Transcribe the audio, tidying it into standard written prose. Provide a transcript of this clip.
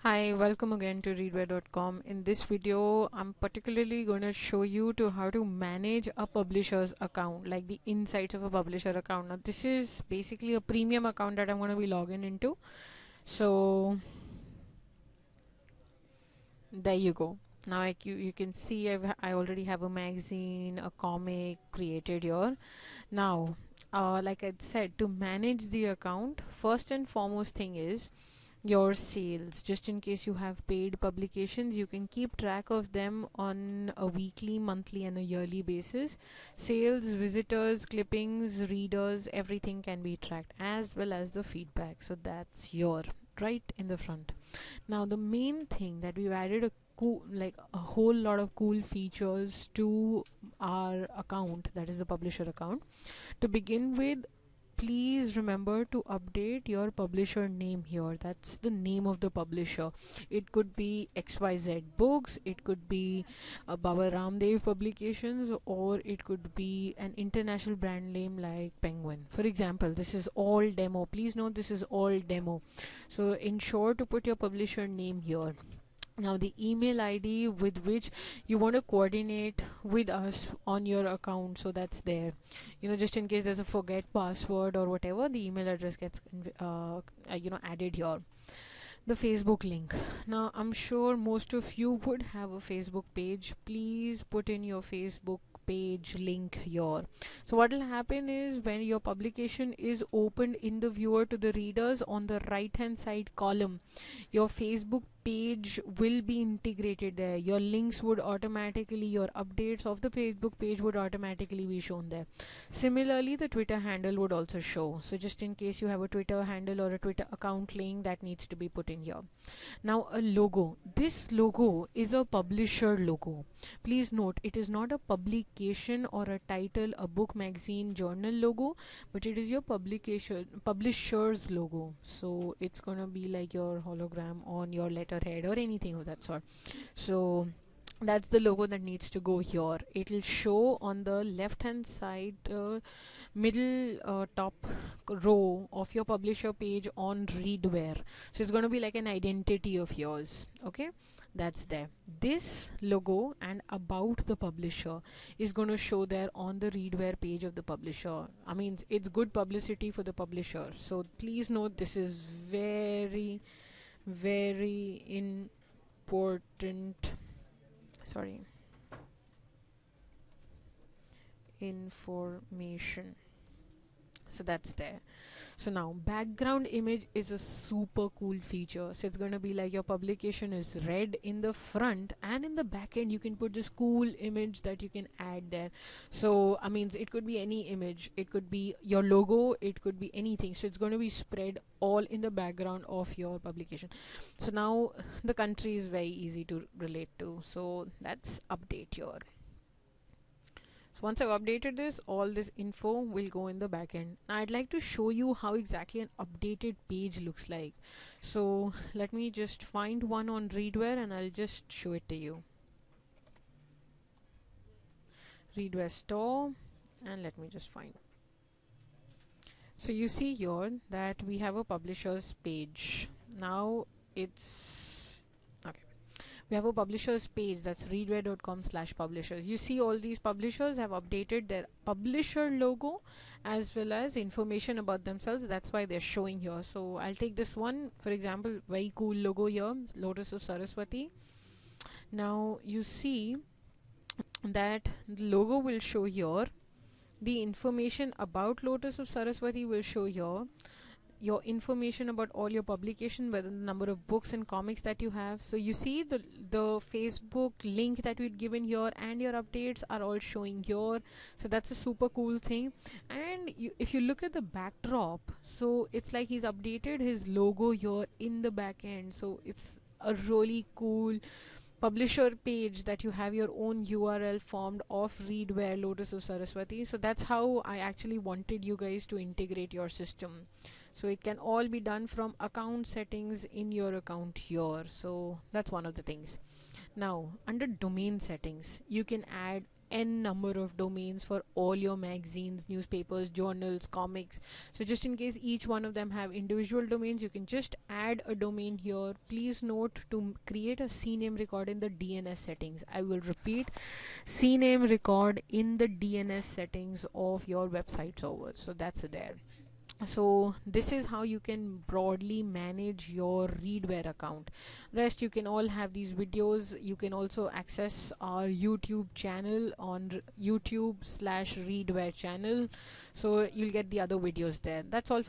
Hi, welcome again to readware.com. In this video, I'm particularly going to show you to how to manage a publisher's account, like the insights of a publisher account. Now, this is basically a premium account that I'm going to be logging into. So, there you go. Now, like you can see, I already have a magazine, a comic created here. Now, like I said, to manage the account, first and foremost thing is your sales. Just in case you have paid publications, you can keep track of them on a weekly, monthly and a yearly basis. Sales, visitors, clippings, readers, everything can be tracked, as well as the feedback. So that's your right in the front. Now the main thing that we've added a whole lot of cool features to our account, that is the publisher account. To begin with, please remember to update your publisher name here. That's the name of the publisher. It could be XYZ Books, it could be Baba Ramdev Publications, or it could be an international brand name like Penguin. For example, this is all demo. Please note this is all demo. So ensure to put your publisher name here. Now the email ID with which you want to coordinate with us on your account, so that's there. Just in case there's a forget password or whatever, the email address gets added here. The Facebook link. Now I'm sure most of you would have a Facebook page. Please put in your Facebook page link here. So what will happen is, when your publication is opened in the viewer to the readers, on the right hand side column, your Facebook page will be integrated there. Your links would automatically, your updates of the Facebook page would automatically be shown there. Similarly, the Twitter handle would also show. So just in case you have a Twitter handle or a Twitter account link, that needs to be put in here. Now a logo. This logo is a publisher logo. Please note, it is not a publication or a title, a book, magazine, journal logo, but it is your publisher's logo. So it's gonna be like your hologram on your letterhead or anything of that sort. So that's the logo that needs to go here. It will show on the left hand side, middle top row of your publisher page on readware. So it's going to be like an identity of yours. Okay, that's there. This logo and about the publisher is going to show there on the readware page of the publisher. I mean, it's good publicity for the publisher. So please note, this is very, very important. Sorry, information. So that's there. So now background image is a super cool feature. So it's going to be like your publication is red in the front, and in the back end you can put this cool image that you can add there. So I mean, it could be any image, it could be your logo, it could be anything. So it's going to be spread all in the background of your publication. So now the country is very easy to relate to. So that's update here. Once I've updated this, all this info will go in the backend. Now I'd like to show you how exactly an updated page looks like. So let me just find one on Readware and I'll just show it to you. Readware store, and let me just find. So you see here that we have a publisher's page. Now it's okay. We have a publishers page, that's readware.com/publishers. You see all these publishers have updated their publisher logo as well as information about themselves. That's why they're showing here. So I'll take this one for example. Very cool logo here, Lotus of Saraswati. Now you see that the logo will show here, the information about Lotus of Saraswati will show here, your information about all your publication, whether the number of books and comics that you have. So you see the Facebook link that we'd given here and your updates are all showing here. So that's a super cool thing. And if you look at the backdrop, so it's like he's updated his logo here in the back end. So it's a really cool publisher page that you have your own URL formed of Readware Lotus of Saraswati. So that's how I actually wanted you guys to integrate your system. So it can all be done from account settings in your account here. So that's one of the things. Now under domain settings, you can add n number of domains for all your magazines, newspapers, journals, comics. So just in case each one of them have individual domains, you can just add a domain here. Please note to create a CNAME record in the DNS settings. I will repeat, CNAME record in the DNS settings of your website server. So that's there. So this is how you can broadly manage your Readware account. Rest, you can all have these videos. You can also access our YouTube channel on YouTube/Readware channel, so you'll get the other videos there. That's all.